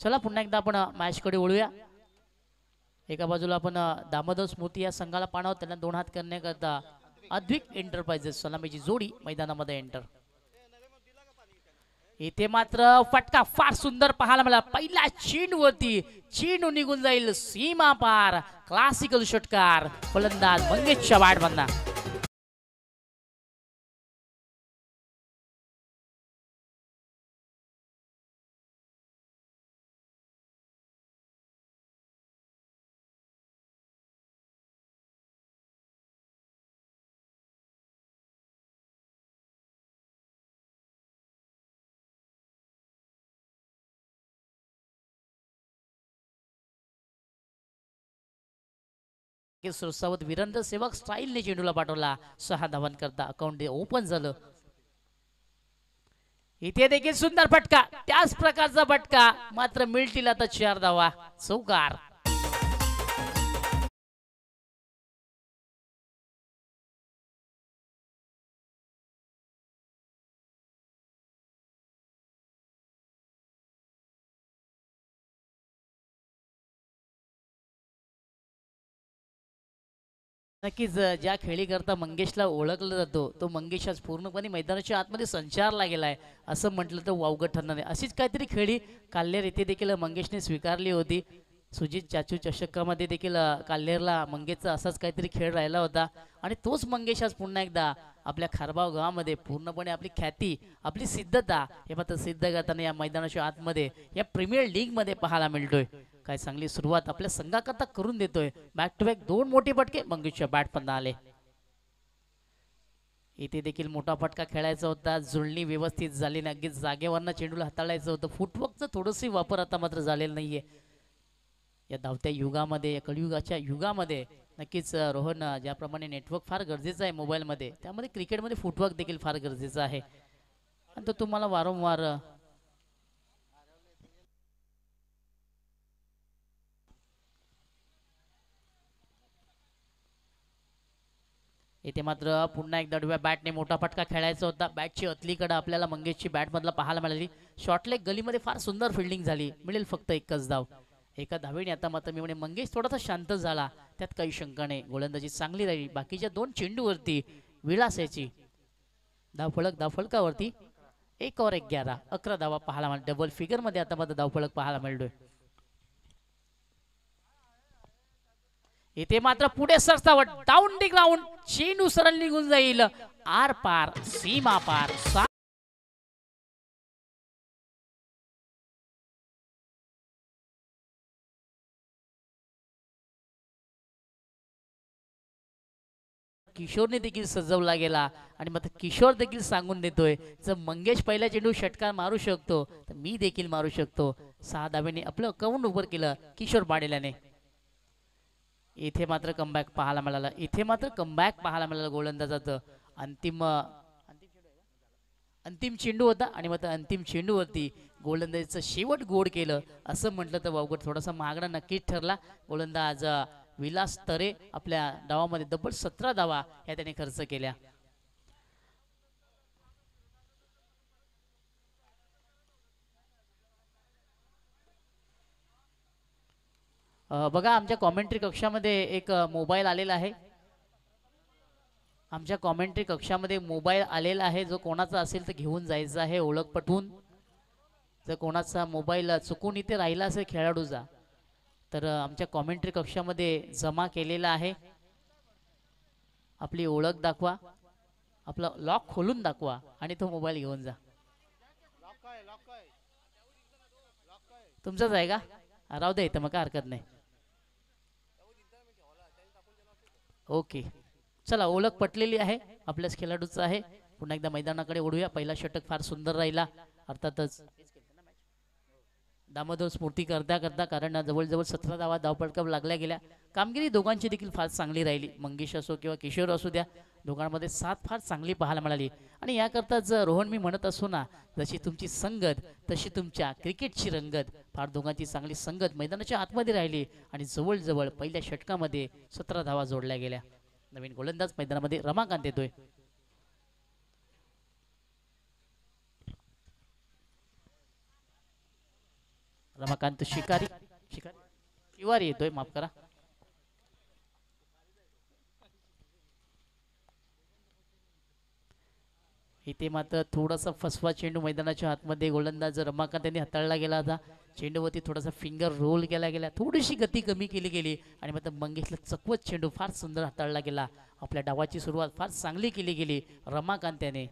चला पुन्हा एकदा आपण मॅच कडे वळूया। एका बाजूला आपण दामोदर स्मृती या संघाला पाहणार आहोत, त्यांना दोन हात करण्याकरता अद्विक एंटरप्राइजेस सलामीची जोडी मैदानामध्ये एंटर। इथे मात्र फटका फार सुंदर पाहायला मिळाला, पहिला चेंडूवरती चेंडू निघून जाईल सीमा पार, क्लासिकल षटकार फलंदाज मंगेशच्या बॅट मधना। सुरसावत वीरेंद्र सेवक स्टाईलने चेंडूला पाठवला, 6 धावां करता अकाउंट ओपन झालं। इथे देखील सुंदर फटका, त्याच प्रकारचा फटका, मात्र मिळतील आता 4 धावा, चौकार। नक्कीच ज्या खेळी करता मंगेशला ओळखलं जातो तो मंगेश आज पूर्णपणे मैदानाच्या आतमध्ये संचारला गेलाय असं म्हटलं तर वावगं ठरणार नाही। अशीच काहीतरी खेळी काल्हेर येथे देखील मंगेशने स्वीकारली होती। सुजित चाचू चषकामध्ये देखील काल्हेरला मंगेशचा असाच काहीतरी खेळ राहिला होता आणि तोच मंगेश आज पुन्हा एकदा आपल्या खारबाव गावामध्ये पूर्णपणे आपली ख्याती आपली सिद्धता हे मात्र सिद्ध करताना या मैदानाच्या आतमध्ये या प्रीमियर लीग मध्ये पाहायला मिळतोय। काय चांगली सुरुवात आपल्या संघाकरता करून देतोय, बॅक टू बॅक 2 मोठे फटके मंगेशच्या बॅट पण आले। इथे देखील मोठा फटका खेळायचा होता, जुळणी व्यवस्थित झाली नाही, अगदी जागेवरनं चेंडूला हाताळायचं होतं, फुटवर्कचा थोडंसं वापर आता मात्र झालेला नाहीये या धावत्या युगामध्ये, या कलियुगाच्या युगामध्ये। नक्कीच रोहन ज्याप्रमाणे नेटवर्क फार गरजेचं आहे मोबाईलमध्ये, त्यामध्ये क्रिकेटमध्ये फुटवर्क देखील फार गरजेचं आहे आणि तो तुम्हाला वारंवार इथे मात्र पुन्हा एकदा डाव्या बॅटने मोठा फटका खेळायचा होता, बॅटची अतलीकडे आपल्याला मंगेशची बॅट मधला पाहायला मिळाली। शॉर्टलेग गलीमध्ये फार सुंदर फिल्डिंग झाली, मिळेल फक्त एकच धाव, एका धावेने आता मात्र मी म्हणे मंगेश थोडासा शांत झाला, त्यात काही शंका नाही, गोलंदाजी चांगली राहिली। बाकीच्या 2 चेंडूवरती विलास याची धावफलकावरती 1 और 11 11 धावा पाहायला मिळाल्या, डबल फिगर मध्ये आता मात्र धावफलक पाहायला मिळतोय। इथे मात्र पुढे सरसावट डाऊन दी ग्राउंड, चेंडू सरळ निघून जाईल आर पार सीमा पार। किशोरने देखील सजवला गेला आणि मग किशोर देखील सांगून देतोय जर मंगेश पहिल्या चेंडू षटकार मारू शकतो तर मी देखील मारू शकतो। 6 धावेने आपलं अकाउंट उभं केलं किशोर पाडेल्याने। इथे मात्र कमबॅक पाहायला मिळाला, इथे मात्र कमबॅक पाहायला मिळाला गोलंदाजाचं। अंतिम चेंडू होता आणि मग अंतिम चेंडूवरती गोलंदाजीचं शेवट गोड केलं असं म्हटलं तर वावगड थोडासा महागडा नक्कीच ठरला। गोलंदाज विलास तरे आपल्या डावामध्ये तब्बल 17 धावा या त्याने खर्च केल्या। बघा आमच्या कॉमेंट्री कक्षामध्ये एक मोबाईल आलेला आहे, आमच्या कॉमेंट्री कक्षामध्ये मोबाईल आलेला आहे, जो कोणाचा असेल तर घेऊन जायचा आहे ओळख पटवून। जर कोणाचा मोबाईल चुकून इथे राहिला असेल खेळाडूचा तर आमच्या कॉमेंट्री कक्षामध्ये जमा केलेला आहे, आपली ओळख दाखवा, आपला लॉक खोलून दाखवा आणि तो मोबाईल घेऊन जा। तुमचाच आहे का? राहू दे इथं, मग काय हरकत नाही। ओके चला, ओळख पटलेली आहे, आपल्याच खेळाडूचं आहे। पुन्हा एकदा मैदानाकडे ओढूया। पहिला षटक फार सुंदर राहिला, अर्थातच दामोदर स्मृती करता करता, कारण जवळजवळ 17 धावा धावपळकावर लागल्या गेल्या। कामगिरी दोघांची देखील फार चांगली राहिली, मंगेश असो किंवा किशोर असू द्या, दोघांमध्ये साथ फार चांगली पाहायला मिळाली। आणि याकरताच रोहन मी म्हणत असो ना, जशी तुमची संगत तशी तुमच्या क्रिकेटची रंगत, फार दोघांची चांगली संगत मैदानाच्या आतमध्ये राहिली आणि जवळजवळ पहिल्या षटकामध्ये 17 धावा जोडल्या गेल्या। नवीन गोलंदाज मैदानामध्ये रमाकांत येतोय। रमाकांत शिकारी शिकारी शिवारी येतोय, माफ करा. इथे मात्र थोडासा फसवा चेंडू मैदानाच्या आतमध्ये गोलंदाज रमाकांत यांनी हाताळला गेला होता. चेंडूवरती थोडासा फिंगर रोल केला गेला, थोडीशी गती कमी केली गेली आणि मात्र मंगेशला चकवत चेंडू फार सुंदर हाताळला गेला. आपल्या डावाची सुरुवात फार चांगली केली गेली रमाकांत याने,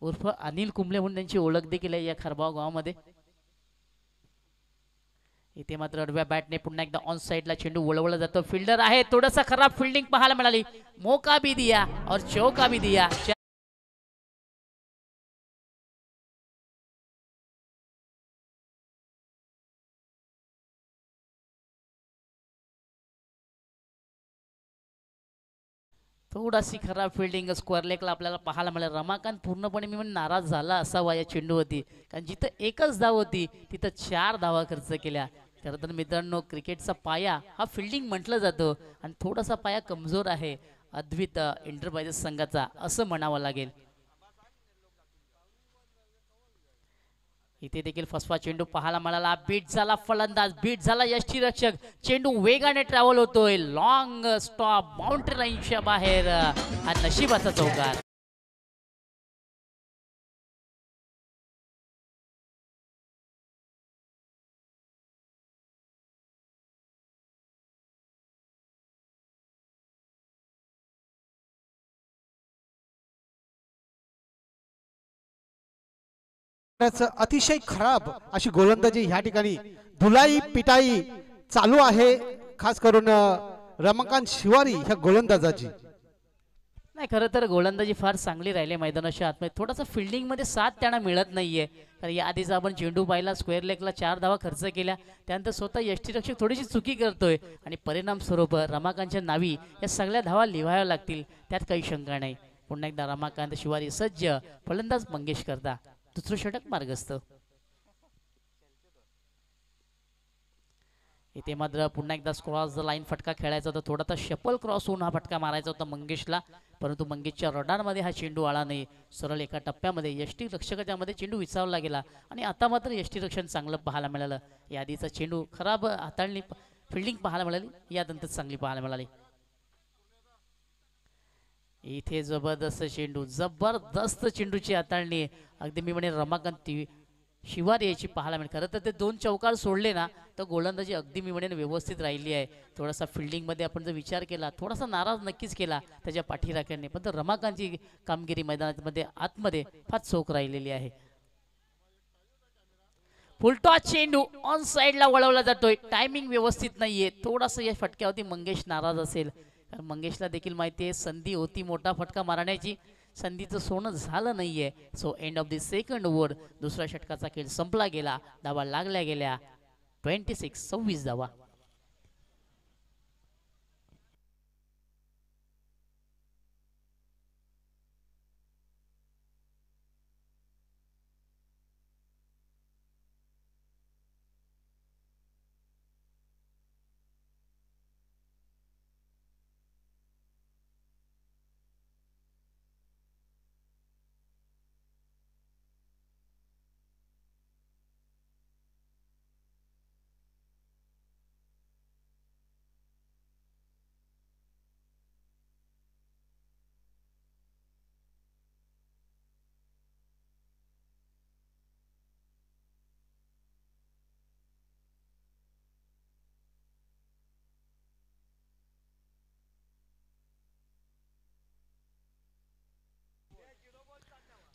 उर्फ अनिल कुंबळे म्हणून त्यांची ओळख देखील आहे या खरबाव गावामध्ये. इथे मात्र अडव्या बॅटने पुन्हा एकदा ऑन साइडला चेंडू वळवला जातो. फिल्डर आहे, थोडासा खराब फिल्डिंग पाहायला मिळाली. मौका भी दिया और चौका भी दिया. थोडाशी खराब फिल्डिंग स्क्वेअर लेगला आपल्याला पाहायला मिळालं. रमाकांत पूर्णपणे मी म्हणून नाराज झाला असावा या चेंडूवरती, कारण जिथं एकच धाव होती तिथं 4 धावा खर्च केल्या. खरं तर मित्रांनो, क्रिकेटचा पाया हा फिल्डिंग म्हटलं जातं आणि थोडासा पाया कमजोर आहे अद्वित एंटरप्राइजेस संघाचा असं म्हणावं लागेल. इथे देखील फसवा चेंडू पाहायला मिळाला. बीट झाला फलंदाज, बीट झाला यष्टीरक्षक. चेंडू वेगाने ट्रॅव्हल होतोय, लॉंग स्टॉप बाउंड्री लाईनच्या बाहेर. हा नशिबाचा चौकार. अतिशय खराब अशी गोलंदाजी ह्या ठिकाणी धुलाई पिटाई चालू आहे, खास करून रमाकांत शिवारी ह्या गोलंदाजाची. नाही, खरं तर गोलंदाजी फार चांगली राहिली मैदानाच्या आतमध्ये. थोडासा फिल्डिंग मध्ये साथ त्यांना मिळत नाहीये. तर या आधीच आपण चेंडू पाहिला, स्क्वेअर लेगला 4 धावा खर्च केल्या, त्यानंतर स्वतः यष्टीरक्षक थोडीशी चुकी करतोय आणि परिणाम स्वरूप रमाकांतच्या नावी या सगळ्या धावा लिहाव्या लागतील, त्यात काही शंका नाही. पुन्हा एकदा रमाकांत शिवारी सज्ज, फलंदाज मंगेश करता दुसरं षटक मार्गस्थ. इथे मात्र पुन्हा एकदा क्रॉस द लाईन फटका खेळायचा होता, थोडासा शपल क्रॉस होऊन हा फटका मारायचा होता मंगेशला, परंतु मंगेशच्या रडारमध्ये हा चेंडू आला नाही. सरळ एका टप्प्यामध्ये यष्टीरक्षकाच्या मध्ये चेंडू विचारला गेला आणि आता मात्र यष्टीरक्षण चांगलं पाहायला मिळालं. यादीचा चेंडू खराब हाताळणी फिल्डिंग पाहायला मिळाली, यानंतर चांगली पाहायला मिळाली. इथे जबरदस्त चेंडू, जबरदस्त चेंडूची हाताळणी, अगदी मी म्हणे रमाकांत शिवारी याची पाहायला मिळेल. खरं तर ते 2 चौकार सोडले ना तर गोलंदाजी अगदी मी म्हणेन व्यवस्थित राहिली आहे. थोडासा फिल्डिंगमध्ये आपण जर विचार केला, थोडासा नाराज नक्कीच केला त्याच्या पाठीराख्यांनी, पण तर रमाकांतची कामगिरी मैदानामध्ये आतमध्ये फार चोख राहिलेली आहे. फुलटॉस चेंडू ऑन साइडला वळवला जातोय, टायमिंग व्यवस्थित नाहीये. थोडासा या फटक्यावरती मंगेश नाराज असेल, कारण मंगेशला देखील माहिती आहे संधी होती मोठा फटका मारण्याची, संधीचं सोनं झालं नाहीये. So end of the second over, दुसऱ्या षटकाचा खेळ संपला गेला, धावा लागल्या गेल्या 26 धावा.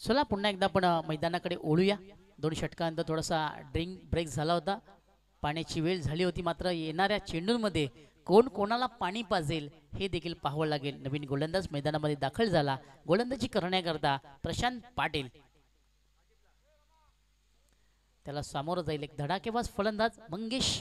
चला पुन्हा एकदा आपण मैदानाकडे ओळूया. 2 षटकांनंतर थोडासा ड्रिंक ब्रेक झाला होता, पाण्याची वेळ झाली होती. मात्र येणाऱ्या चेंडूंमध्ये कोण कोणाला पाणी पाजेल हे देखील पाहावं लागेल. नवीन गोलंदाज मैदानामध्ये दाखल झाला, गोलंदाजी करण्याकरता प्रशांत पाटील, त्याला सामोरं जाईल एक धडाकेबाज फलंदाज मंगेश.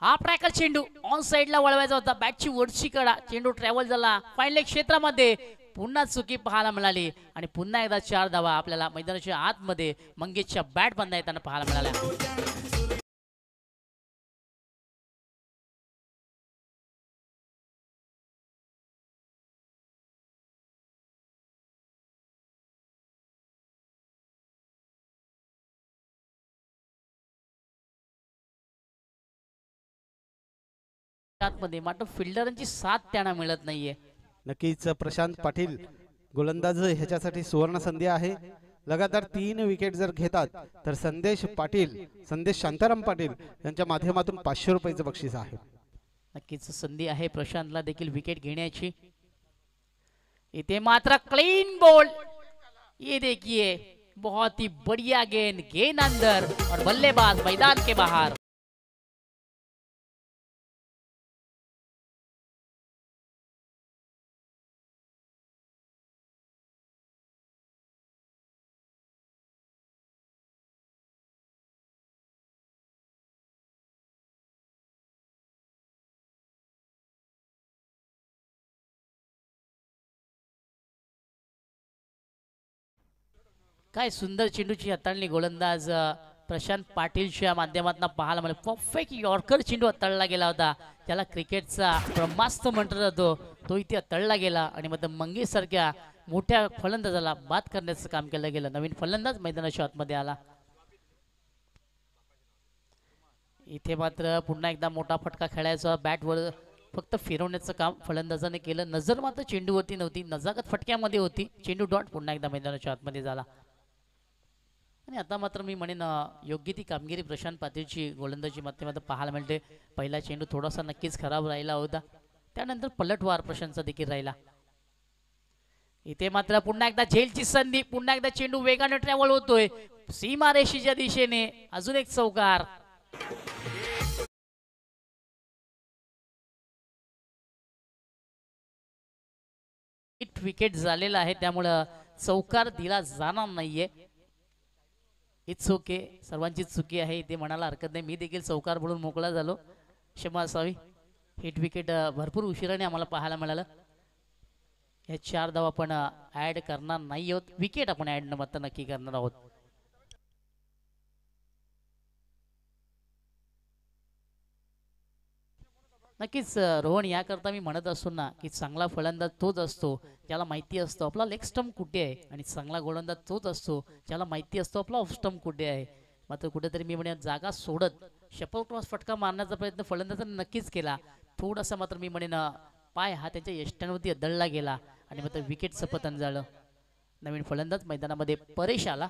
हा ट्रॅकर चेंडू ऑन साइडला वळवायचा होता, बॅटची वरची कडा, चेंडू ट्रॅव्हल झाला फाईन क्षेत्रामध्ये, पुन्हा चुकी पाहायला मिळाली आणि पुन्हा एकदा 4 धावा आपल्याला मैदानाच्या आतमध्ये मंगेशच्या बॅट बांधता येताना पाहायला मिळाल्या. आतमध्ये, मात्र फिल्डरांची साथ त्यांना मिळत नाहीये. नक्कीच प्रशांत पाटील गोलंदाज ह्याच्यासाठी सुवर्ण संधी आहे. लगातार 3 विकेट जर घेतात तर संदेश शांताराम पाटील यांच्या माध्यमातून 500 रुपयाचं बक्षीस आहे. नक्कीच संधी आहे प्रशांतला देखील विकेट घेण्याची. इथे मात्र क्लीन बॉल, ये देखिए बहुत ही बढ़िया गेंद अंदर और बल्लेबाज मैदान के बाहर. काय सुंदर चेंडूची हाताळणी गोलंदाज प्रशांत पाटीलच्या माध्यमातून पाहायला मिळालं. परफेक्ट यॉर्कर चेंडू हाताळला गेला होता. त्याला क्रिकेटचा ब्रह्मास्त्र म्हटलं जातो, तो इथे हाताळला गेला आणि मग मंगेश सारख्या मोठ्या फलंदाजाला बाद करण्याचं काम केलं गेलं. नवीन फलंदाज मैदानाच्या आतमध्ये आला. इथे मात्र पुन्हा एकदा मोठा फटका खेळायचा, बॅटवर फक्त फिरवण्याचं काम फलंदाजाने केलं. नजर मात्र चेंडूवरती नव्हती, नजाकत फटक्यामध्ये होती. चेंडू डॉट पुन्हा एकदा मैदानाच्या आतमध्ये झाला. आणि आता मात्र मी म्हणेन योग्य ती कामगिरी प्रशांत पाटीलची गोलंदाजी माध्यमातून पाहायला मिळते. पहिला चेंडू थोडासा नक्कीच खराब राहिला होता, त्यानंतर पलटवार प्रशांतचा देखील राहिला. इथे मात्र पुन्हा एकदा झेलची संधी, पुन्हा एकदा चेंडू वेगाने ट्रॅव्हल होतोय सीमारेषेच्या दिशेने. अजून एक चौकार. विकेट झालेला आहे, त्यामुळं चौकार दिला जाणार नाहीये. इट्स ओके, सर्वांची चुकी आहे इथे म्हणायला हरकत नाही. मी देखील चौकार पडून मोकळा झालो, क्षमा असावी. हिट विकेट भरपूर उशिराने आम्हाला पाहायला मिळालं. या 4 धावा आपण ऍड करणार नाही आहोत, विकेट आपण ऍड मात्र नक्की करणार आहोत. नक्कीच रोहन, याकरता मी म्हणत असतो ना की चांगला फलंदाज तोच असतो ज्याला माहिती असतो आपला लेग स्टंप कुठे आहे, आणि चांगला गोलंदाज तोच असतो ज्याला माहिती असतो आपला ऑफ स्टंप कुठे आहे. मात्र कुठेतरी मी म्हणेन जागा सोडत शपल क्रॉस फटका मारण्याचा प्रयत्न फलंदाजाने नक्कीच केला. थोडासा मात्र मी म्हणेन पाय हा त्यांच्या यष्ट्यांवरती अदळला गेला आणि मात्र विकेटचं पतन झालं. नवीन फलंदाज मैदानामध्ये परेश आला.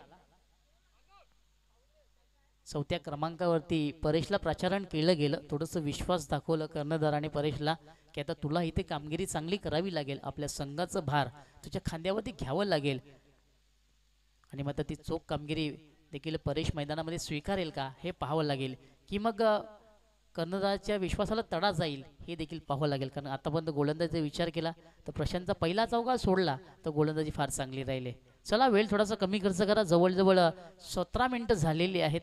4थ्या क्रमांकावरती परेशला प्रचारण केलं गेलं. थोडंसं विश्वास दाखवलं कर्णधाराने परेशला की आता तुला इथे कामगिरी चांगली करावी लागेल, आपल्या संघाचं भार तुझ्या खांद्यावरती घ्यावं लागेल. आणि मग ती चोख कामगिरी देखील परेश मैदानामध्ये स्वीकारेल का हे पाहावं लागेल, की मग कर्णधाराच्या विश्वासाला तडा जाईल हे देखील पाहावं लागेल. कारण आतापर्यंत गोलंदाजीचा विचार केला तर प्रशांतचा पहिला चौकार सोडला तर गोलंदाजी फार चांगली राहिली. चला, वेळ थोडासा कमी खर्च करा. जवळजवळ 17 मिनिटं झालेली आहेत.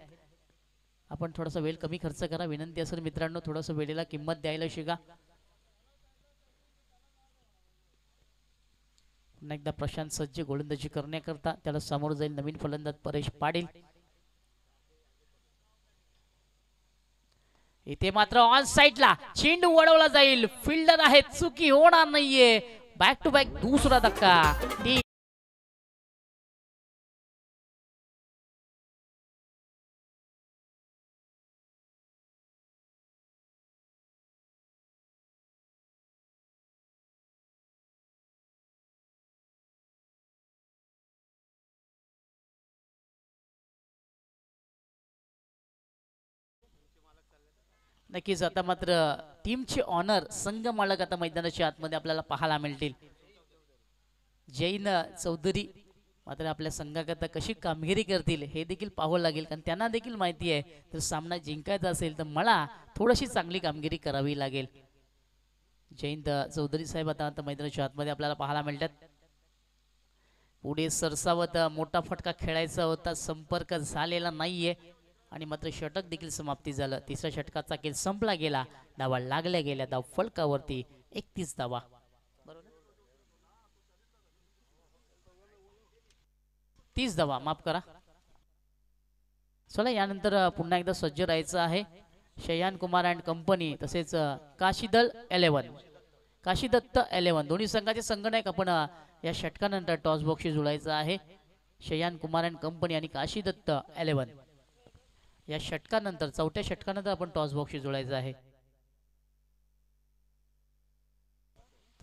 आपण थोडासा वेळ कमी खर्च करा, विनंती असेल मित्रांनो. थोडंसं वेळेला किंमत द्यायला शिका. पुन्हा एकदा प्रशांत सज्ज गोलंदाजी करण्याकरता. त्याला समोर जाईल नवीन फलंदाज परेश पाटील. इथे मात्र ऑन साइडला चेंडू वळवला जाईल. फिल्डर आहे, चुकी होणार नाहीये. बॅक टू बॅक दुसरा धक्का. नक्कीच आता मात्र टीमचे ऑनर संघ मालक आता मैदानाच्या आतमध्ये आपल्याला पाहायला मिळतील. जैन चौधरी मात्र आपल्या संघाकरता कशी कामगिरी करतील हे देखील पाहावं लागेल, कारण त्यांना देखील माहिती आहे तर सामना जिंकायचा असेल तर मला थोडीशी चांगली कामगिरी करावी लागेल. जयंत चौधरी साहेब आता मैदानाच्या आतमध्ये आपल्याला पाहायला मिळतात. पुढे सरसावत मोठा फटका खेळायचा होता, संपर्क झालेला नाहीये आणि मात्र षटक देखील समाप्ती झालं. तिसऱ्या षटकाचा खेळ संपला गेला. धावा लागल्या गेल्या. धाव फलकावरती 31 धावा. 30 धावा, माफ करा. चला, यानंतर पुन्हा एकदा सज्ज राहायचं आहे. शयान कुमार अँड कंपनी तसेच काशीदल 11, काशीदत्त 11 दोन्ही संघाचे संघनायक आपण या षटकानंतर टॉस बॉक्सशी जुळायचं आहे. शयान कुमार अँड कंपनी आणि काशीदत्त 11 या षटकानंतर, चौथ्या षटकानंतर आपण टॉस बॉक्सशी जुळायचं आहे.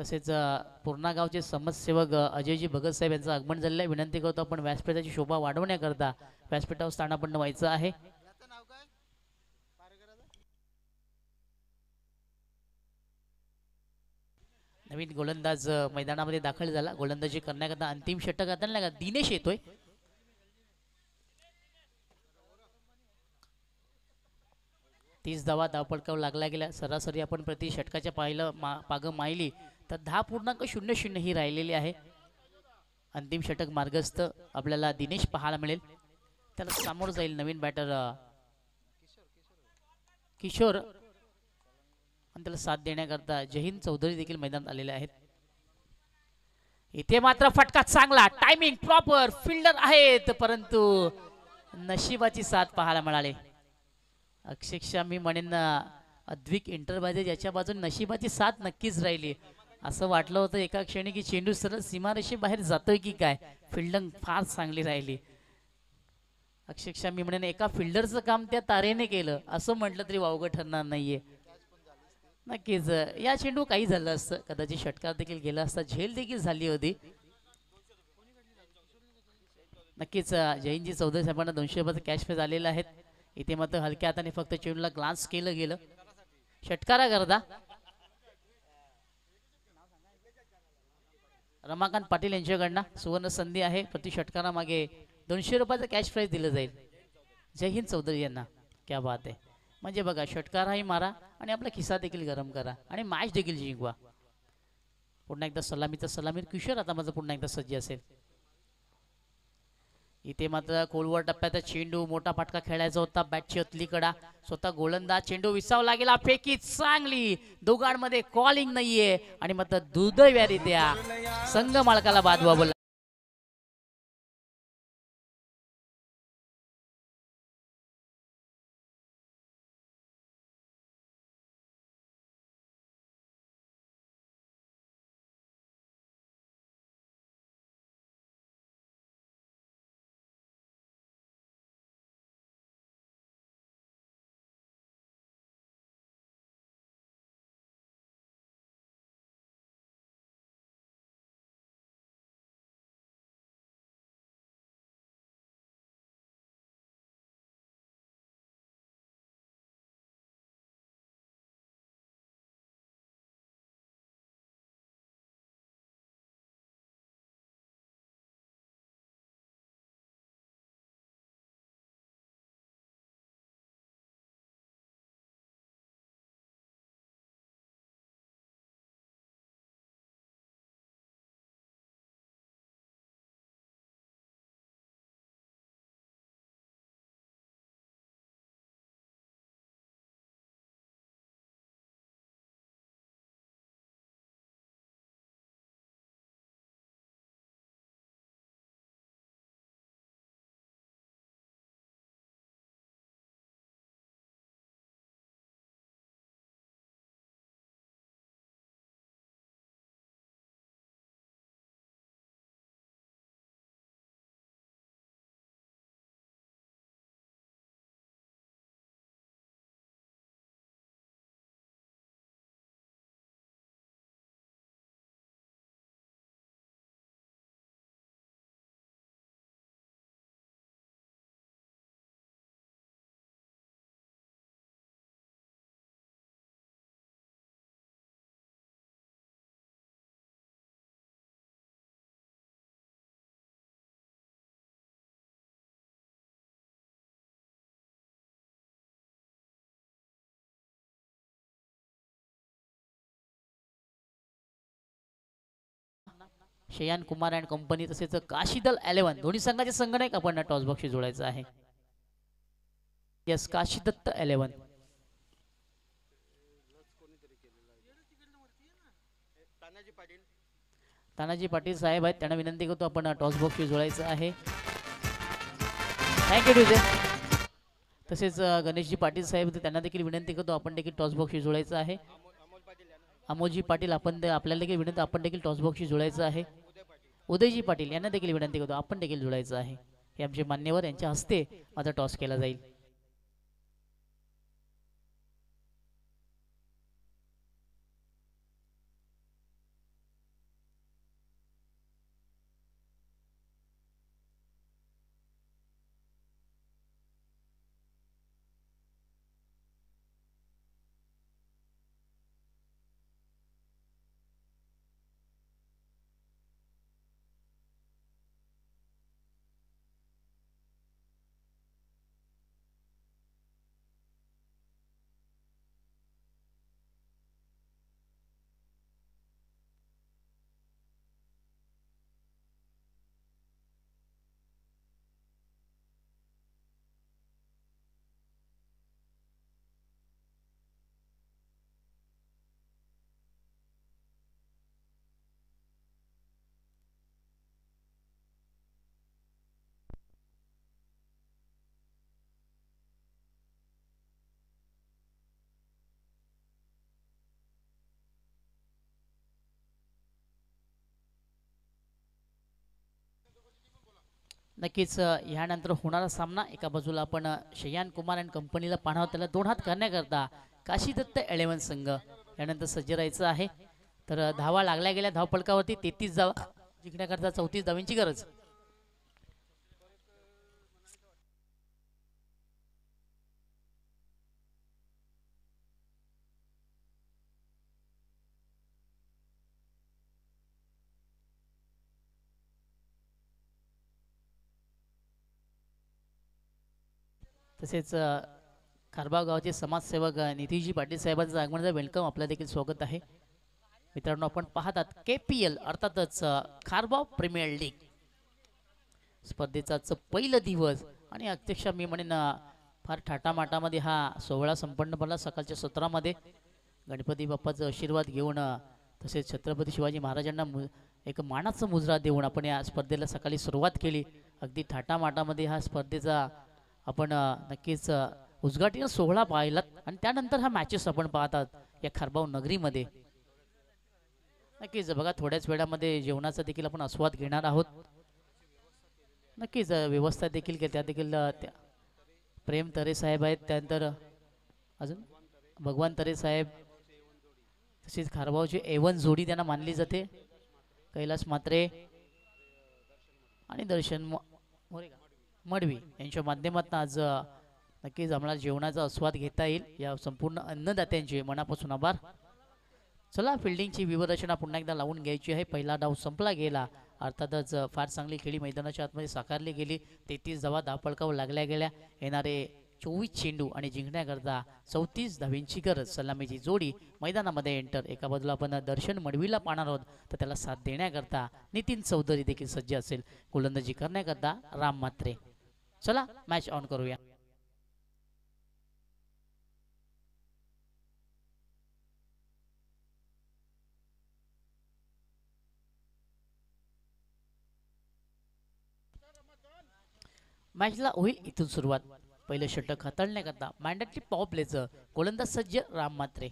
तसेच पूर्णा गावचे समाजसेवक अजयजी भगत साहेब यांचं आगमन झालेलं आहे. विनंती करतो आपण व्यासपीठाची शोभा वाढवण्याकरता व्यासपीठावर स्थानापन्न व्हायचं आहे. नवीन गोलंदाज मैदानामध्ये दाखल झाला. गोलंदाजी करण्याकरता अंतिम षटक आता दिनेश येतोय. तीस धावा धावपळकावर लागला गेला. सरासरी आपण प्रति षटकाच्या पागं मायली तर 10.00 ही राहिलेली आहे. अंतिम षटक मार्गस्थ आपल्याला दिनेश पाहायला मिळेल. त्याला सामोर जाईल नवीन बॅटर किशोर आणि त्याला साथ देण्याकरता जयहिंद चौधरी देखील मैदानात आलेले आहेत. इथे मात्र फटका चांगला, टायमिंग प्रॉपर, फिल्डर आहेत परंतु नशिबाची साथ पाहायला मिळाली. अक्षरशः मी म्हणेन अद्विक इंटरबाजे ज्याच्या बाजूने नशिबाची साथ नक्कीच राहिली. असं वाटलं होतं एका क्षणी की चेंडू सरळ सीमारेषे बाहेर जातोय की काय. फिल्डिंग फार चांगली राहिली. अक्षरशः मी म्हणेन एका फिल्डरचं काम त्या तारेने केलं असं म्हटलं तरी वावगं ठरणार नाहीये. नक्कीच या चेंडू काही झालं असतं, कदाचित षटकार देखील गेला असता, झेल देखील झाली होती. नक्कीच जयंतजी चौधरी साहेबांना 200 रुपयाचं कॅश प्राइज आलेलं आहेत. इथे मात्र हलक्या हाताने फक्त चेंडूला ग्लान्स केलं गेलं. षटकारा करता रमाकांत पाटील यांच्याकडनं सुवर्ण संधी आहे. प्रति षटकारा मागे 200 रुपयाचं कॅश प्राइज दिलं जाईल जयहिंद चौधरी यांना. क्या बात आहे. म्हणजे बघा षटकाराही मारा आणि आपला खिसा देखील गरम करा आणि मॅच देखील जिंकवा. पुन्हा एकदा सलामीचा सलामीर किशोर आता माझं पुन्हा एकदा सज्ज असेल. इथे मात्र खोलवर टप्प्याचा चेंडू, मोठा फटका खेळायचा होता. बॅटची अतली कडा, स्वतः गोलंदाज, चेंडू विसावला गेला, फेकी चांगली, दोघांमध्ये कॉलिंग नाहीये आणि मात्र दुर्दैवारीत्या संघ मालकाला बाद व्हावं. शयान कुमार अँड कंपनी तसेच काशीदल 11 दोन्ही संघाचे संगणक आपण टॉस बॉक्सशी जोडायचं आहे. यस, काशीदत्त 11. तानाजी पाटील साहेब आहेत, त्यांना विनंती करतो आपण टॉस बॉक्सशी जोडायचं आहे. Thank you too. तसेच गणेशजी पाटील साहेब त्यांना देखील विनंती करतो आपण देखील टॉस बॉक्सशी जोडायचं आहे. अमोलजी पाटील आपण आपल्याला देखील विनंती आपण देखील टॉस बॉक्सशी जोडायचं आहे. उदयजी पाटील यांना देखील विनंती करतो आपण देखील जोडायचं आहे. हे आमचे मान्यवर यांच्या हस्ते माझा टॉस केला जाईल. नक्कीच ह्यानंतर होणारा सामना एका बाजूला आपण शयान कुमार अँड कंपनीला पाहणार आहोत. त्याला 2 हात करण्याकरता काशी दत्त 11 संघ यानंतर सज्ज राहायचं आहे. तर धावा लागल्या गेल्या धावफलकावरती 33 धावा जिंकण्याकरता 34 धावांची गरज. तसेच खारबाव गावाचे समाजसेवक नितीजी पाटील साहेबांचं आगमनाचं वेलकम आपलं देखील स्वागत आहे. मित्रांनो आपण पाहतात KPL अर्थातच खारबाव प्रीमियर लीग स्पर्धेचा पहिला दिवस आणि अध्यक्ष मी म्हणेन फार थाटामाटामध्ये हा सोहळा संपन्न झाला. सकाळच्या सत्रामध्ये गणपती बाप्पाचा आशीर्वाद घेऊन तसेच छत्रपती शिवाजी महाराजांना एक मानाचा मुजरा देऊन आपण या स्पर्धेला सकाळी सुरुवात केली. अगदी थाटामाटामध्ये हा स्पर्धेचा आपण नक्कीच उद्घाटन सोहळा पाहिलात आणि त्यानंतर हा मॅचेस आपण पाहतात या खारबाव नगरीमध्ये. नक्कीच बघा थोड्याच वेळामध्ये जेवणाचा देखील आपण आस्वाद घेणार आहोत. नक्कीच व्यवस्था देखील त्या देखील त्या प्रेम तरे साहेब आहेत. त्यानंतर अजून भगवान तरे साहेब तसेच खारबावची A1 जोडी त्यांना मानली जाते. कैलास मात्रे आणि दर्शन मडवी यांच्या माध्यमातून आज नक्कीच आम्हाला जेवणाचा आस्वाद घेता येईल. या संपूर्ण अन्नदात्यांचे मनापासून आभार. चला फिल्डिंगची व्यूहरचना पुन्हा एकदा लावून घ्यायची आहे. पहिला डाव संपला गेला. अर्थातच फार चांगली खेळी मैदानाच्या आतमध्ये साकारली गेली. 33 धावा धावफलकावर लागल्या गेल्या. येणारे 24 चेंडू आणि जिंकण्याकरता 34 धावींची गरज. सलामीची जोडी मैदानामध्ये एंटर. एका बाजूला आपण दर्शन मडवीला पाहणार आहोत तर त्याला साथ देण्याकरता नितीन चौधरी देखील सज्ज असेल. गोलंदाजी करण्याकरता राम म्हात्रे. चला मॅच ऑन करूया. मॅचला होईल इथून सुरुवात. पहिलं षटक हाताळण्याकरता मॅन्डेटरी पॉवर प्लेचं गोलंदाज सज्ज राम म्हात्रे.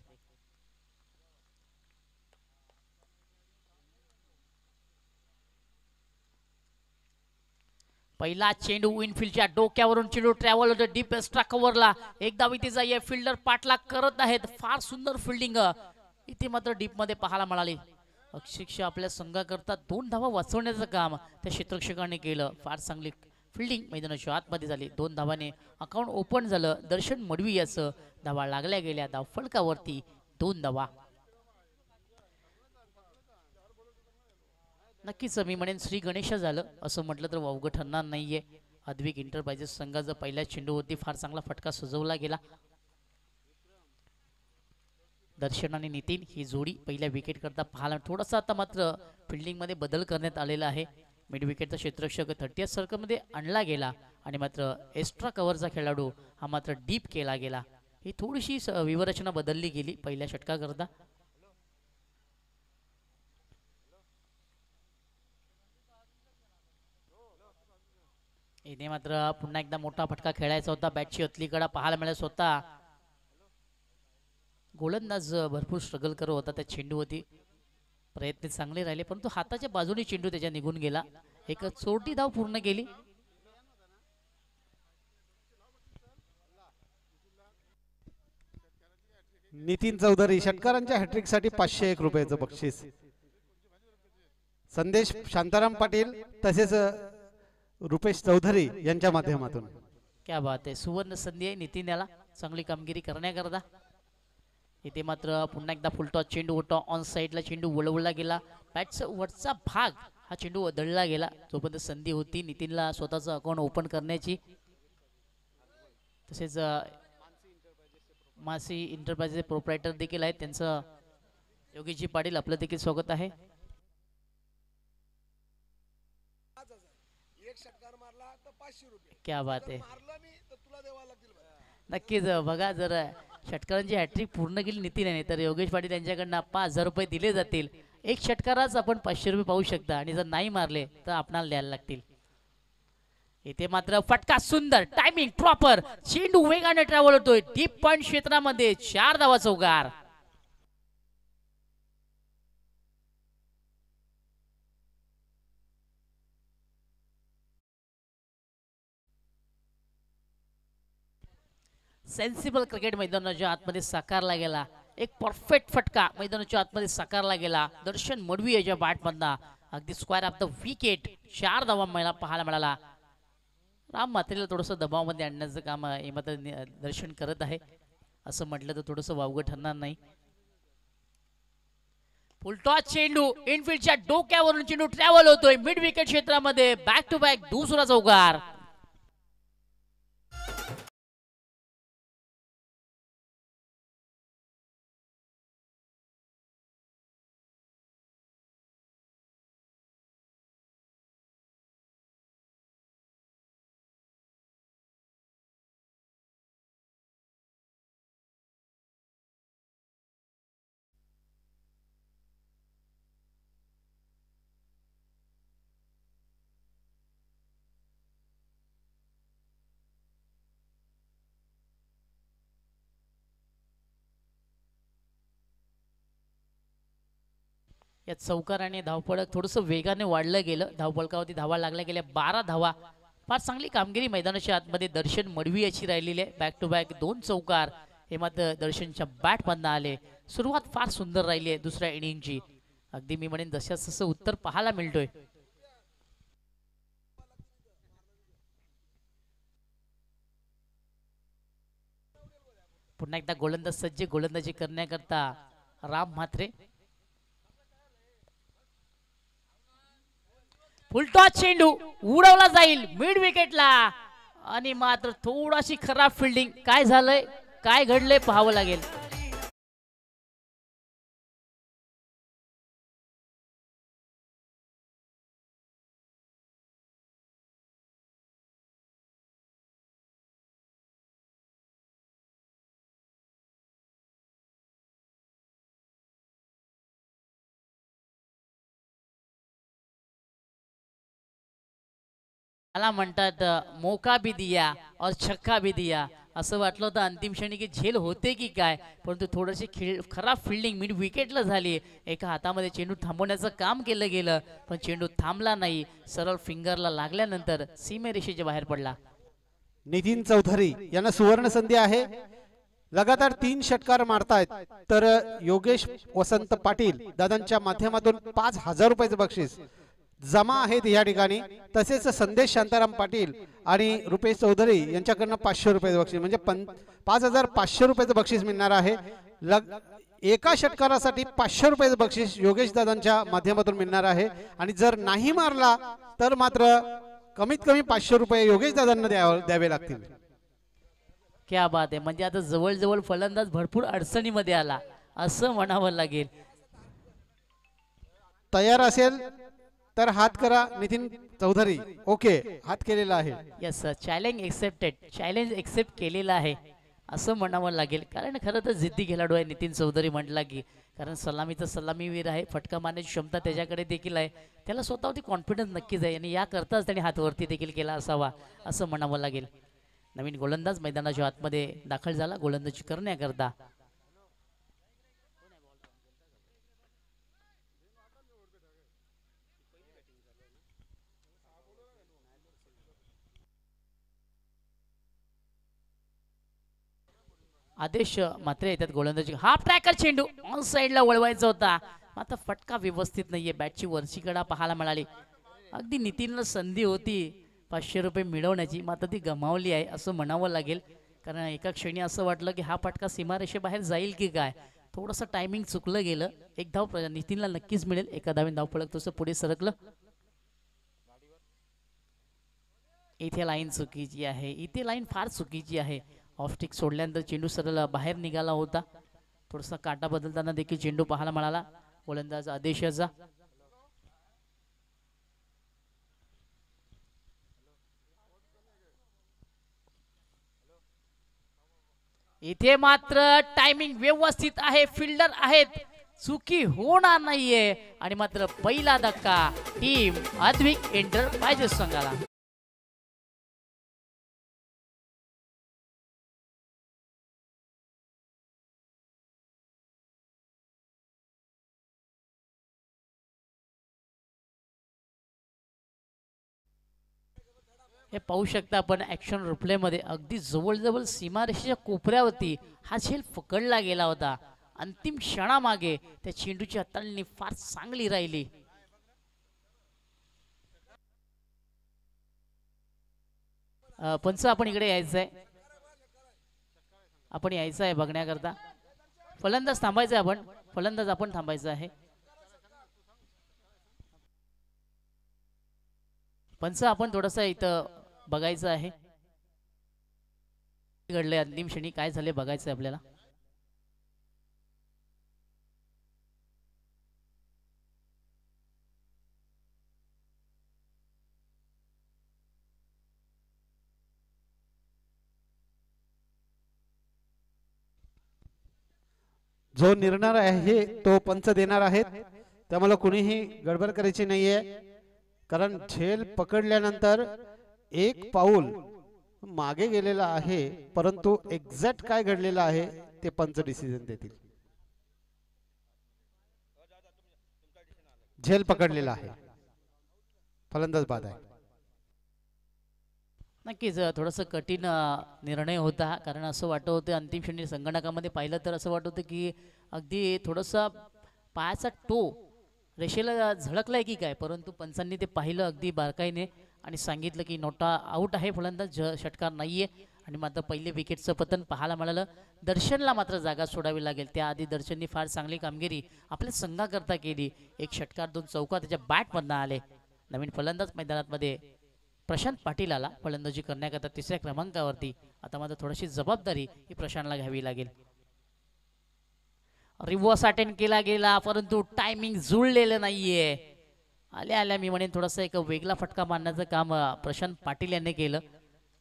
पहिला चेंडू इनफिल्डच्या डोक्यावरून चेंडू ट्रॅव्हल होतो डीप एक्स्ट्रा कव्हरला. एक धाव इथे जाई फिल्डर पाठलाग करत आहेत. फार सुंदर फिल्डिंग इथे मात्र डीप मध्ये पाहायला मिळाली. अक्षरशः आपल्या संघाकरता 2 धावा वाचवण्याचं काम त्या क्षेत्ररक्षकाने केलं. फार चांगली फिल्डिंग मैदानाच्या आतमध्ये झाली. 2 धावाने अकाउंट ओपन झालं. दर्शन मडवी याचं धावा लागल्या गेल्या. धाव फलकावरती 2 धावा. नक्कीच मी म्हणेन श्री गणेश झालं असं म्हटलं तर वावगं ठरणार नाहीये. अद्विक एंटरप्राइजेस संघाचा पहिल्या चेंडूवरती फार चांगला फटका सजवला गेला. दर्शन आणि नितीन ही जोडी पहिल्या विकेट करता पाहायला थोडासा आता मात्र फिल्डिंग मध्ये बदल करण्यात आलेला आहे. मिड विकेटचा क्षेत्ररक्षक 30th सर्कलमध्ये आणला गेला आणि मात्र एक्स्ट्रा कव्हरचा खेळाडू हा मात्र डीप केला गेला. ही थोडीशी व्यूहरचना बदलली गेली पहिल्या षटकाकरता. इथे मात्र पुन्हा एकदा मोठा फटका खेळायचा होता. बॅटची अतलीकडा पाहायला मिळत होता. गोलंदाज भरपूर स्ट्रगल करत होता त्या चेंडूवरती. प्रयत्न चांगले राहिले परंतु हाताच्या बाजूने चेंडू त्याच्या निघून गेला. एक चोरटी धाव पूर्ण केली. नितीन चौधरी षटकारांच्या हॅट्रिक साठी 501 रुपयाचं बक्षीस. संदेश शांताराम पाटील तसेच रुपेश चौधरी यांच्या माध्यमातून. क्या बात आहे. सुवर्ण संधी आहे नितीन याला चांगली कामगिरी करण्याकरता. इथे मात्र पुन्हा एकदा फुलटॉस चेंडू होता. ऑन साईडला चेंडू वळवला गेला. बॅटचा वरचा भाग हा चेंडू वदळला गेला. जोपर्यंत संधी होती नितीनला स्वतःचं अकाउंट ओपन करण्याची. तसेच मासी इंटरप्राइजेस प्रोप्रायटर देखील आहेत. त्यांचं योगीजी पाटील आपलं देखील स्वागत आहे. क्या बात आहे. नक्कीच बघा जर षटकारांची हॅट्रिक पूर्ण केली नितीन तर योगेश पाटील यांच्याकडनं 5000 रुपये दिले जातील. एक षटकाराच आपण 500 रुपये पाहू शकता आणि जर नाही मारले तर आपणाला द्यायला लागतील. इथे मात्र फटका सुंदर टायमिंग प्रॉपर. चेंडू वेगाने ट्रॅव्हल होतोय डीप पॉइंट क्षेत्रामध्ये. 4 धावा चौकार. सेन्सिबल क्रिकेट मैदानाच्या आतमध्ये साकारला गेला. एक परफेक्ट फटका मैदानाच्या आतमध्ये साकारला गेला. दर्शन मडवी याच्या बॅटमधनं अगदी स्क्वेअर ऑफ द विकेट 4 धावा मला पाहायला मिळाला. राम म्हात्रेला थोडंसं दबावामध्ये आणण्याचं काम मात्र दर्शन करत आहे असं म्हटलं तर थोडंसं वावगं ठरणार नाही. फुलटॉस चेंडू इनफिल्डच्या डोक्यावरून चेंडू ट्रॅव्हल होतोय मिड विकेट क्षेत्रामध्ये. बॅक टू बॅक दुसरा चौकार. या चौकाराने धावपळक थोडंसं वेगाने वाढलं गेलं. धावपळकावरती धावा लागल्या गेल्या 12 धावा. फार चांगली कामगिरी मैदानाच्या आतमध्ये दर्शन मडवी याची राहिलेली आहे. बॅक टू बॅक 2 चौकार हे मात्र दर्शनच्या बॅटमधनं आले. सुरुवात फार सुंदर राहिली आहे दुसऱ्या इनिंगची. अगदी मी म्हणेन जसं तसं उत्तर पाहायला मिळतोय. पुन्हा एकदा गोलंदाज सज्ज गोलंदाजी करण्याकरता राम म्हात्रे. फुलटॉस चेंडू उडवला जाईल मिड विकेटला आणि मात्र थोडाशी खराब फिल्डिंग. काय झालंय काय घडलंय पाहावं लागेल. मला म्हणतात मोका भी दिया और छक्का भी दिया. असं वाटलं होतं अंतिम क्षणी की झेल होते की काय, परंतु थोडीशी खराब फिल्डिंग मिड विकेटला झाली. एका हातामध्ये चेंडू थांबवण्याचं काम केलं गेलं पण चेंडू थांबला नाही. सरळ फिंगरला लागल्यानंतर सीमेरेषेच्या बाहेर पडला. नितीन चौधरी यांना सुवर्ण संधी आहे. लगातार 3 षटकार मारतायत तर योगेश वसंत पाटील दादांच्या माध्यमातून 5,000 रुपयाचं बक्षीस जमा आहेत या ठिकाणी. तसेच संदेश शांताराम पाटील आणि रुपेश चौधरी यांच्याकडनं 500 रुपयाचं बक्षीस म्हणजे 5,500 रुपयाचं बक्षीस मिळणार आहे. एका षटकारासाठी 500 रुपयाचं बक्षीस योगेश दादांच्या माध्यमातून मिळणार आहे आणि जर नाही मारला तर मात्र कमीत कमी 500 रुपये योगेश दादांना द्यावे लागतील. क्या बात आहे. म्हणजे आता जवळजवळ फलंदाज भरपूर अडचणीमध्ये आला असं म्हणावं लागेल. तयार असेल तर हात करा. नितीन चौधरी ओके हात केलेला आहे. Yes sir challenge accepted. Challenge accept केलेला आहे असं म्हणावं लागेल. कारण खरं तर जिद्दी खेळाडू आहे नितीन चौधरी म्हटला की. कारण सलामीचा सलामीवीर आहे. फटका मारण्याची क्षमता त्याच्याकडे देखील आहे. त्याला स्वतःवरती कॉन्फिडन्स नक्कीच आहे आणि याकरताच त्याने हातवरती देखील केला असावा असं म्हणावं लागेल. नवीन गोलंदाज मैदानाच्या आतमध्ये दाखल झाला गोलंदाजी करण्याकरता. आदेश मात्र येतात गोलंदाजी. हाफ ट्रॅकर चेंडू ऑन साइडला वळवायचा होता मात्र फटका व्यवस्थित नाहीये. बॅटची वरची कडा पाहायला मिळाली. अगदी नितीनला संधी होती 500 रुपये मिळवण्याची मात्र ती गमावली आहे असं म्हणावं लागेल. कारण एका क्षणी असं वाटलं की हा फटका सीमारेषेबाहेर जाईल की काय. थोडंसं टायमिंग चुकलं गेलं. एक धाव नितीनला नक्कीच मिळेल. एका धावीन धाव पळक तसं पुढे सरकलं. इथे लाईन चुकीची आहे. इथे लाईन फार चुकीची आहे. ऑफस्टिक सोडल्यानंतर चेंडू सरळ बाहेर निघाला होता. थोडासा काटा बदलताना देखील चेंडू पाहायला मिळाला गोलंदाज आदेशाचा. इथे मात्र टायमिंग व्यवस्थित आहे. फिल्डर आहेत चुकी होणार नाहीये आणि मात्र पहिला धक्का टीम अद्विक एंटरप्राइजेस संघाला. हे पाहू शकता आपण ॲक्शन रिप्लेमध्ये अगदी जवळजवळ सीमारेषेच्या कोपऱ्यावरती हा झेल पकडला गेला होता. अंतिम क्षणामागे त्या चेंडूची हाताळणी फार चांगली राहिली. पंच आपण इकडे यायचं आहे, आपण यायचं आहे बघण्याकरता. फलंदाज थांबायचं आहे, आपण फलंदाज आपण थांबायचं आहे. पंच आपण थोडंसं इथं बघायचं आहे, घडले अंतिम क्षणी काय झाले बघायचं आहे आपल्याला. जो निर्णय आहे तो पंच देणार आहेत, त्यामुळे कुणीही गडबड करायची नाहीये. कारण झेल पकडल्यानंतर एक पाऊल मागे गेलेला आहे, परंतु एक्झॅक्ट काय घडलेलं आहे ते पंच डिसिजन देतील. झेल पकडलेला आहे, फलंदाज बाद आहे. नक्कीच थोडंसं कठीण निर्णय होता, कारण असं वाटत होतं अंतिम क्षणी संगणकामध्ये पाहिलं तर असं वाटत होतं की अगदी थोडंसं पायाचा टो रेषेला झळकलाय की काय, परंतु पंचांनी ते पाहिलं अगदी बारकाईने आणि सांगितलं की नोटा आऊट आहे, फलंदाज षटकार नाहीये. आणि मात्र पहिले विकेटचं पतन पाहायला मिळालं. दर्शनला मात्र जागा सोडावी लागेल. त्याआधी दर्शनने फार चांगली कामगिरी आपल्या संघाकरता केली. एक षटकार 2 चौका त्याच्या बॅटमधनं आले. नवीन फलंदाज मैदानामध्ये प्रशांत पाटील आला फलंदाजी करण्याकरता 3ऱ्या क्रमांकावरती. आता मात्र थोडीशी जबाबदारी ही प्रशांतला घ्यावी लागेल. रिव्हर्स अटेंड केला गेला, परंतु टायमिंग जुळलेलं नाहीये. आल्या आल्या मी म्हणेन थोडासा एक वेगळा फटका मारण्याचं काम प्रशांत पाटील यांनी केलं.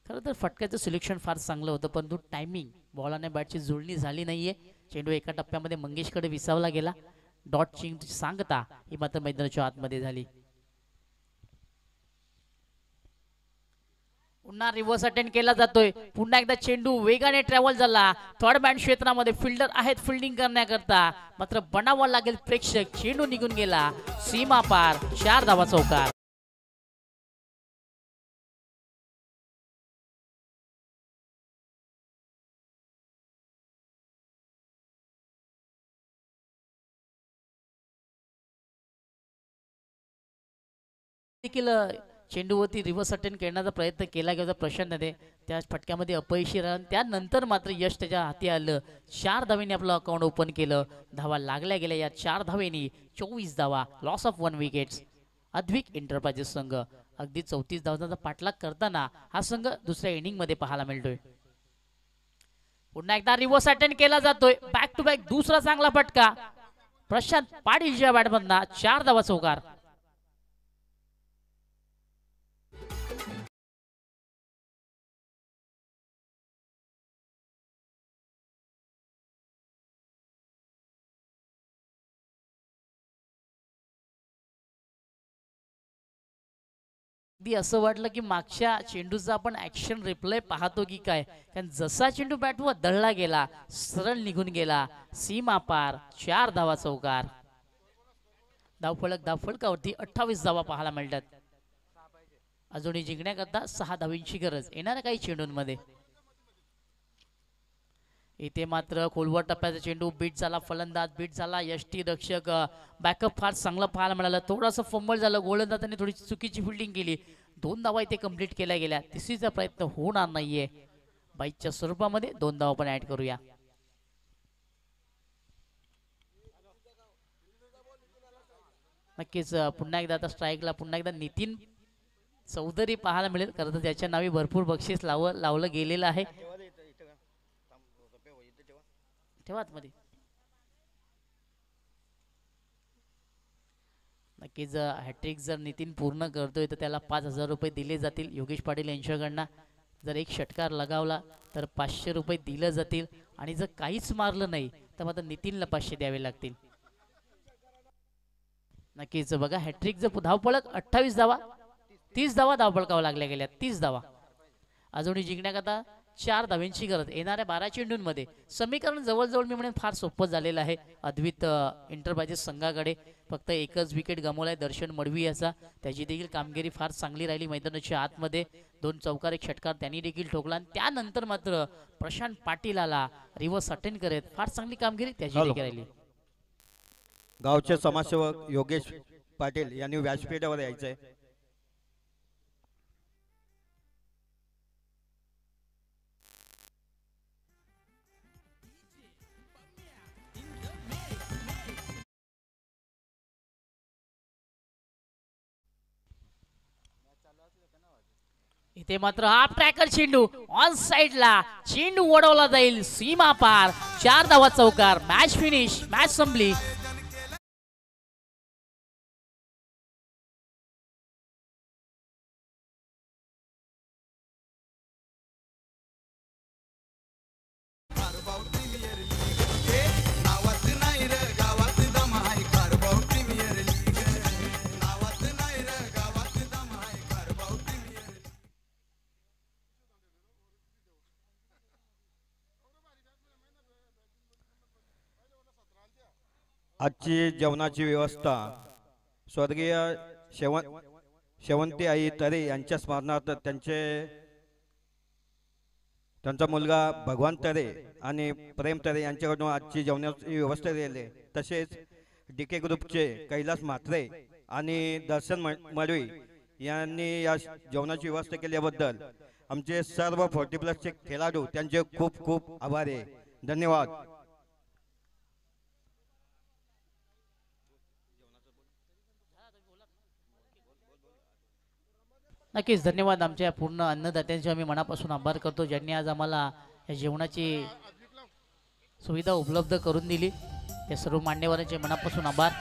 खरं तर फटक्याचं सिलेक्शन फार चांगलं होतं, परंतु टायमिंग बॉल आणि बॅटची जुळणी झाली नाहीये. चेंडू एका टप्प्यामध्ये मंगेशकडे विसावला गेला. डॉटची सांगता ही मात्र मैदानाच्या आतमध्ये झाली. पुन्हा रिव्हर्स अटेंड केला जातोय. पुन्हा एकदा चेंडू वेगाने ट्रॅव्हल झाला. थर्ड मॅन क्षेत्रामध्ये फिल्डर आहेत फिल्डिंग करण्याकरता, मात्र बनावं लागेल प्रेक्षक. चेंडू निघून गेला सीमा पार. 4 धावा चौकार. देखील चेंडूवरती रिव्हर्स अटेंड करण्याचा प्रयत्न केला गेला प्रशांतने. त्या फटक्यामध्ये अपयशी राहिला. त्यानंतर मात्र यश त्याच्या हाती आलं. 4 धावेने आपलं अकाउंट ओपन केलं. धावा लागल्या गेल्या. या 4 धावेनी 24 धावा. Loss of 1 wickets. Advik enterprises संघ अगदी 34 धावांचा पाठलाग करताना हा संघ दुसऱ्या इनिंग मध्ये पाहायला मिळतोय. पुन्हा एकदा रिव्हर्स अटेंड केला जातोय. बॅक टू बॅक दुसरा चांगला फटका प्रशांत पाटीलच्या बॅटमधना. 4 धावा चौकार. अगदी असं वाटलं की मागच्या चेंडूचा आपण ऍक्शन रिप्ले पाहतो की काय, कारण जसा चेंडू बॅटवर दळला गेला सरळ निघून गेला सीमा पार. 4 धावा चौकार. धावफलकावरती 28 धावा पाहायला मिळतात. अजूनही जिंकण्याकरता 6 धावींची गरज येणार काही चेंडूंमध्ये. इथे मात्र खोलवर टप्प्याचा चेंडू बीट झाला. फलंदाज बीट झाला. यष्टी रक्षक बॅकअप फार चांगलं पाहायला मिळालं. थोडंसं फंबल झालं. गोलंदाजाने थोडी चुकीची फिल्डिंग केली. 2 धावा इथे कंप्लीट केल्या गेल्या. तिसरीचा प्रयत्न होणार नाहीये. बाईकच्या स्वरूपामध्ये 2 धावा पण ऍड करूया. नक्कीच पुन्हा एकदा आता स्ट्राईकला पुन्हा एकदा नितीन चौधरी पाहायला मिळेल. खरं तर त्याच्या नावी भरपूर बक्षीस लावलं गेलेलं आहे. ठेवा आतमध्ये. नक्कीच हॅट्रिक जर नितीन पूर्ण करतोय तर त्याला 5,000 रुपये दिले जातील योगेश पाटील यांच्याकडनं. जर एक षटकार लगावला तर 500 रुपये दिले जातील. आणि जर काहीच मारलं नाही तर मात्र नितीनला 500 द्यावे लागतील. नक्कीच बघा हॅट्रिक जर धावपळक 28 धावा 30 धावा धावपळकावं लागल्या गेल्या. 30 धावा. अजूनही जिंकण्याकरता 4 धावांची गरज येणाऱ्या 12 चेंडूंमध्ये. समीकरण जवळजवळ मी म्हणेन फार सोपं झालेलं आहे अद्वित एंटरप्राइजेस संघाकडे. फक्त एकच विकेट गमावलाय दर्शन मडवी याचा. त्याची देखील कामगिरी फार चांगली राहिली मैदानाच्या आतमध्ये. 2 चौकार एक षटकार त्यांनी देखील ठोकला आणि त्यानंतर मात्र प्रशांत पाटील आला रिव्हर्स अटेंड करत. फार चांगली कामगिरी त्याची देखील राहिली. गावचे समाजसेवक योगेश पाटील यांनी व्यासपीठावर यायचंय. इथे मात्र हाफ ट्रॅकर चेंडू ऑन साइडला चेंडू वडवला जाईल सीमा पार. 4 धावा चौकार. Match finish. मॅच संपली. आजची जेवणाची व्यवस्था स्वर्गीय शेवंती आई तरे यांच्या स्मरणार्थ त्यांचा मुलगा भगवान तरे आणि प्रेम तरे यांच्याकडून आजची जेवणाची व्यवस्था केली आहे. तसेच डीके ग्रुपचे कैलास म्हात्रे आणि दर्शन मडवी यांनी या जेवणाची व्यवस्था केल्याबद्दल आमचे सर्व 40+ खेळाडू त्यांचे खूप खूप आभार आहे. धन्यवाद. नक्कीच धन्यवाद. आमच्या पूर्ण अन्नदात्यांचे आम्ही मनापासून आभार करतो ज्यांनी आज आम्हाला या जेवणाची सुविधा उपलब्ध करून दिली. या सर्व मान्यवरांचे मनापासून आभार.